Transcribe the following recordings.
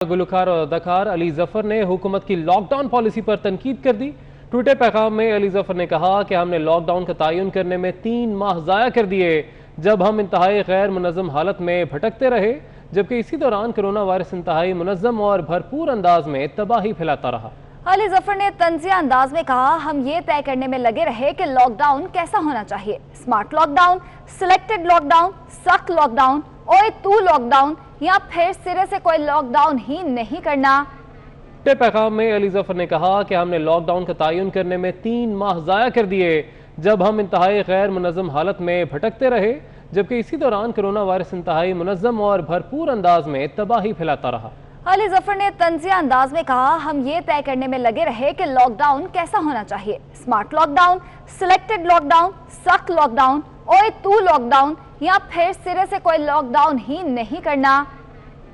گلوکار اور اداکار علی ظفر نے حکومت کی لاک ڈاؤن پالیسی پر تنقید کر دی۔ ٹویٹر پیغام میں علی ظفر نے کہا کہ ہم نے لاک ڈاؤن کا تعین کرنے میں 3 ماہ ضائع کر دیے جب ہم انتہائی غیر منظم حالت میں بھٹکتے رہے، جبکہ اسی دوران کرونا وائرس انتہائی منظم اور بھرپور انداز میں تباہی پھیلاتا رہا۔ علی ظفر نے طنزیہ انداز میں کہا، ہم یہ طے کرنے میں لگے رہے کہ لاک ڈاؤن کیسا ہونا چاہیے، smart lockdown, selected lockdown, سخت lockdown, OA2 lockdown یا پھر سرے سے کوئی لاک ڈاؤن ہی نہیں کرنا۔ ٹویٹر پیغام میں علی ظفر نے کہا کہ ہم نے لاک ڈاؤن کا تعین کرنے میں 3 ماہ ضائع کر دیے جب ہم انتہائی غیر منظم حالت میں بھٹکتے رہے، جبکہ اسی دوران کرونا وائرس انتہائی منظم اور بھرپور انداز میں تباہی پھیلاتا رہا۔ علی ظفر نے طنزیہ انداز میں کہا، ہم یہ طے کرنے میں لگے رہے کہ لاک ڈاؤن کیسا ہونا چاہیے، smart lockdown, selected lockdown, سخت lockdown, OA2 lockdown یا پھر سرے سے کوئی لاک ڈاؤن ہی نہیں کرنا۔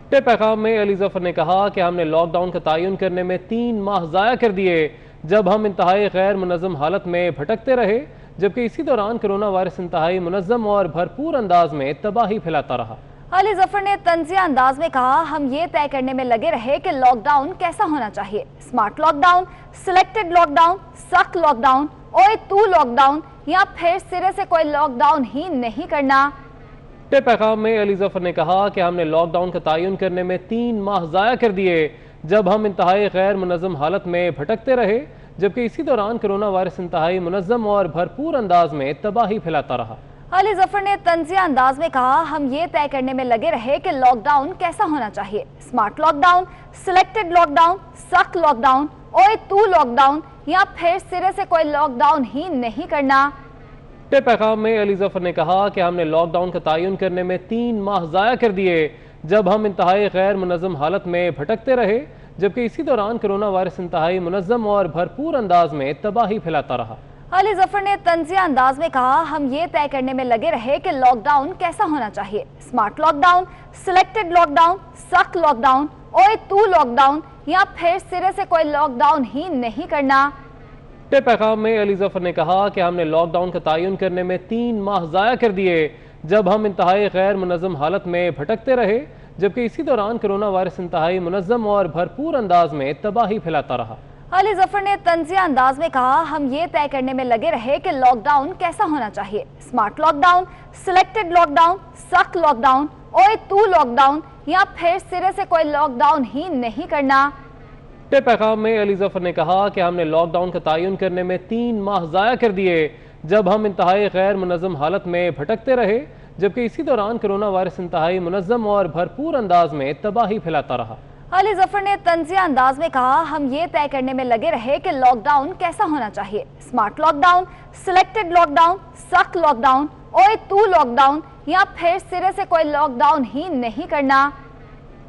ٹویٹر پیغام میں علی ظفر نے کہا کہ ہم نے لاک ڈاؤن کا تعین کرنے میں 3 ماہ ضائع کر دیے جب ہم انتہائی غیر منظم حالت میں بھٹکتے رہے، جبکہ اسی دوران کرونا وائرس انتہائی منظم اور بھرپور انداز میں تباہی پھیلاتا رہا۔ علی ظفر نے طنزیہ انداز میں کہا، ہم یہ طے کرنے میں لگے رہے کہ لاک ڈاؤن کیسا ہونا چاہیے، smart lockdown, selected lockdown, سخت lockdown, OA2 lockdown یا پھر سرے سے کوئی لاک ڈاؤن ہی نہیں کرنا۔ ٹویٹر پیغام میں علی ظفر نے کہا کہ ہم نے لاک ڈاؤن کا تعین کرنے میں 3 ماہ ضائع کر دیے جب ہم انتہائی غیر منظم حالت میں بھٹکتے رہے، جبکہ اسی دوران کرونا وائرس انتہائی منظم اور بھرپور انداز میں تباہی پھیلاتا رہا۔ علی ظفر نے طنزیہ انداز میں کہا، ہم یہ طے کرنے میں لگے رہے کہ لاک ڈاؤن کیسا ہونا چاہیے، smart lockdown, selected lockdown, سخت lockdown, OA2 lockdown یا پھر سرے سے کوئی لاک ڈاؤن ہی نہیں کرنا۔ ٹویٹر پیغام میں علی ظفر نے کہا کہ ہم نے لاک ڈاؤن کا تعین کرنے میں 3 ماہ ضائع کر دیے جب ہم انتہائی غیر منظم حالت میں بھٹکتے رہے، جبکہ اسی دوران کرونا وائرس انتہائی منظم اور بھرپور انداز میں تباہی پھیلاتا رہا۔ علی ظفر نے طنزیہ انداز میں کہا، ہم یہ طے کرنے میں لگے رہے کہ لاک ڈاؤن کیسا ہونا چاہیے، smart lockdown, selected lockdown, سخت lockdown, OA2 lockdown یا پھر سرے سے کوئی لاک ڈاؤن ہی نہیں کرنا۔ ٹویٹر پیغام میں علی ظفر نے کہا کہ ہم نے لاک ڈاؤن کا تعین کرنے میں 3 ماہ ضائع کر دیے جب ہم انتہائی غیر منظم حالت میں بھٹکتے رہے، جبکہ اسی دوران کرونا وائرس انتہائی منظم اور بھرپور انداز میں تباہی پھیلاتا رہا۔ علی ظفر نے طنزیہ انداز میں کہا، ہم یہ طے کرنے میں لگے رہے کہ لاک ڈاؤن کیسا ہونا چاہیے، smart lockdown, selected lockdown, سخت lockdown, OA2 lockdown یا پھر سرے سے کوئی لاک ڈاؤن ہی نہیں کرنا۔ ٹویٹر پیغام میں علی ظفر نے کہا کہ ہم نے لاک ڈاؤن کا تعین کرنے میں 3 ماہ ضائع کر دیے جب ہم انتہائی غیر منظم حالت میں بھٹکتے رہے، جبکہ اسی دوران کرونا وائرس انتہائی منظم اور بھرپور انداز میں تباہی پھیلاتا رہا۔ علی ظفر نے طنزیہ انداز میں کہا، ہم یہ طے کرنے میں لگے رہے کہ لاک ڈاؤن کیسا ہونا چاہیے، smart lockdown, selected lockdown, سخت lockdown, OA2 lockdown یا پھر سرے سے کوئی لاک ڈاؤن ہی نہیں کرنا۔